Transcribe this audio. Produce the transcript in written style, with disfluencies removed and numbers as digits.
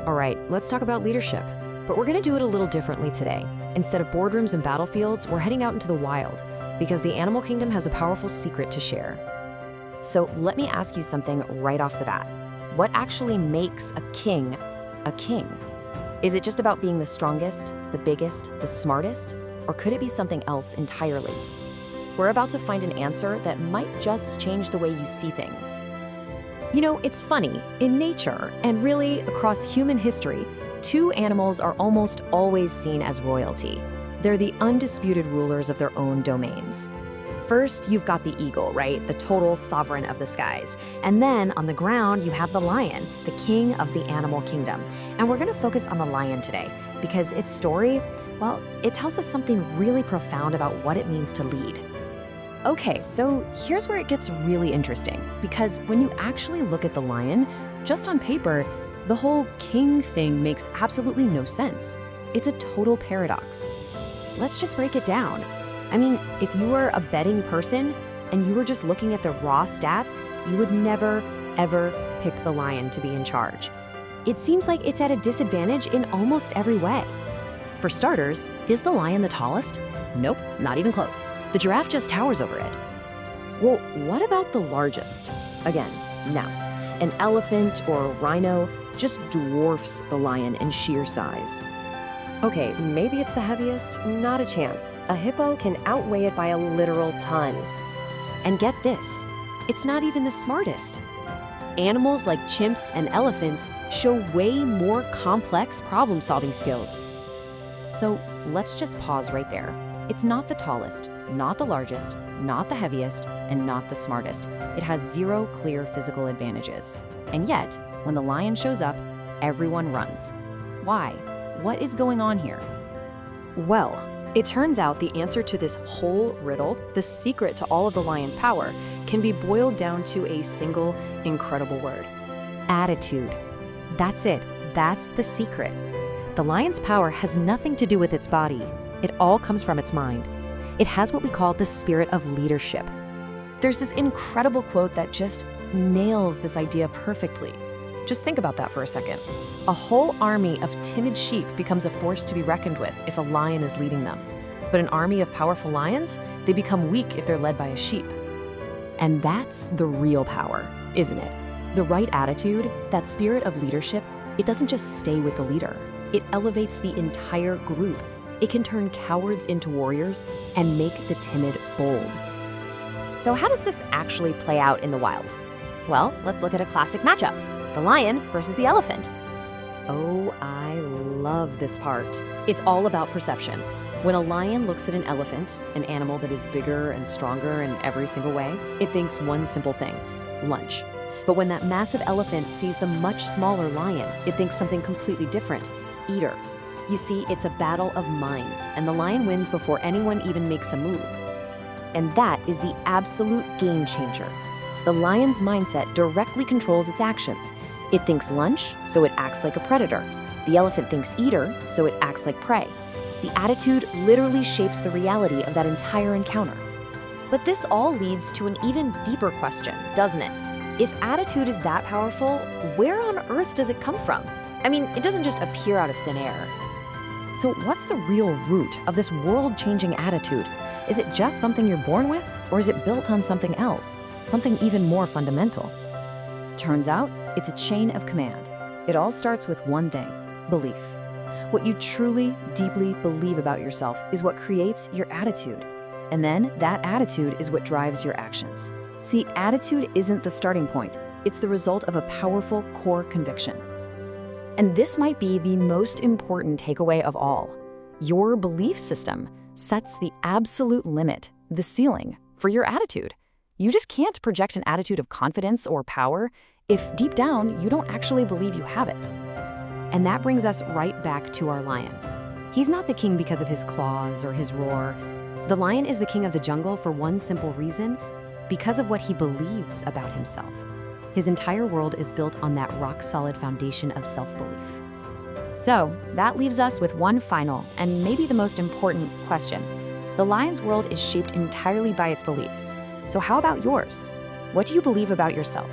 All right, let's talk about leadership. But we're going to do it a little differently today. Instead of boardrooms and battlefields, we're heading out into the wild because the animal kingdom has a powerful secret to share. So let me ask you something right off the bat. What actually makes a king a king? Is it just about being the strongest, the biggest, the smartest? Or could it be something else entirely? We're about to find an answer that might just change the way you see things. You know, it's funny, in nature, and really across human history, two animals are almost always seen as royalty. They're the undisputed rulers of their own domains. First, you've got the eagle, right? The total sovereign of the skies. And then on the ground, you have the lion, the king of the animal kingdom. And we're gonna focus on the lion today because its story, well, it tells us something really profound about what it means to lead. Okay, so here's where it gets really interesting, because when you actually look at the lion, just on paper, the whole king thing makes absolutely no sense. It's a total paradox. Let's just break it down. I mean, if you were a betting person and you were just looking at the raw stats, you would never, ever pick the lion to be in charge. It seems like it's at a disadvantage in almost every way. For starters, is the lion the tallest? Nope, not even close. The giraffe just towers over it. Well, what about the largest? Again, no. An elephant or a rhino just dwarfs the lion in sheer size. Okay, maybe it's the heaviest? Not a chance. A hippo can outweigh it by a literal ton. And get this, it's not even the smartest. Animals like chimps and elephants show way more complex problem-solving skills. So let's just pause right there. It's not the tallest, not the largest, not the heaviest, and not the smartest. It has zero clear physical advantages. And yet, when the lion shows up, everyone runs. Why? What is going on here? Well, it turns out the answer to this whole riddle, the secret to all of the lion's power, can be boiled down to a single incredible word: attitude. That's it. That's the secret. The lion's power has nothing to do with its body. It all comes from its mind. It has what we call the spirit of leadership. There's this incredible quote that just nails this idea perfectly. Just think about that for a second. A whole army of timid sheep becomes a force to be reckoned with if a lion is leading them. But an army of powerful lions, they become weak if they're led by a sheep. And that's the real power, isn't it? The right attitude, that spirit of leadership, it doesn't just stay with the leader. It elevates the entire group. It can turn cowards into warriors and make the timid bold. So how does this actually play out in the wild? Well, let's look at a classic matchup: the lion versus the elephant. Oh, I love this part. It's all about perception. When a lion looks at an elephant, an animal that is bigger and stronger in every single way, it thinks one simple thing: lunch. But when that massive elephant sees the much smaller lion, it thinks something completely different: eater. You see, it's a battle of minds, and the lion wins before anyone even makes a move. And that is the absolute game changer. The lion's mindset directly controls its actions. It thinks lunch, so it acts like a predator. The elephant thinks eater, so it acts like prey. The attitude literally shapes the reality of that entire encounter. But this all leads to an even deeper question, doesn't it? If attitude is that powerful, where on earth does it come from? I mean, it doesn't just appear out of thin air. So what's the real root of this world-changing attitude? Is it just something you're born with, or is it built on something else, something even more fundamental? Turns out, it's a chain of command. It all starts with one thing: belief. What you truly, deeply believe about yourself is what creates your attitude. And then that attitude is what drives your actions. See, attitude isn't the starting point. It's the result of a powerful core conviction. And this might be the most important takeaway of all. Your belief system sets the absolute limit, the ceiling, for your attitude. You just can't project an attitude of confidence or power if deep down you don't actually believe you have it. And that brings us right back to our lion. He's not the king because of his claws or his roar. The lion is the king of the jungle for one simple reason: because of what he believes about himself. His entire world is built on that rock-solid foundation of self-belief. So that leaves us with one final, and maybe the most important, question. The lion's world is shaped entirely by its beliefs. So how about yours? What do you believe about yourself?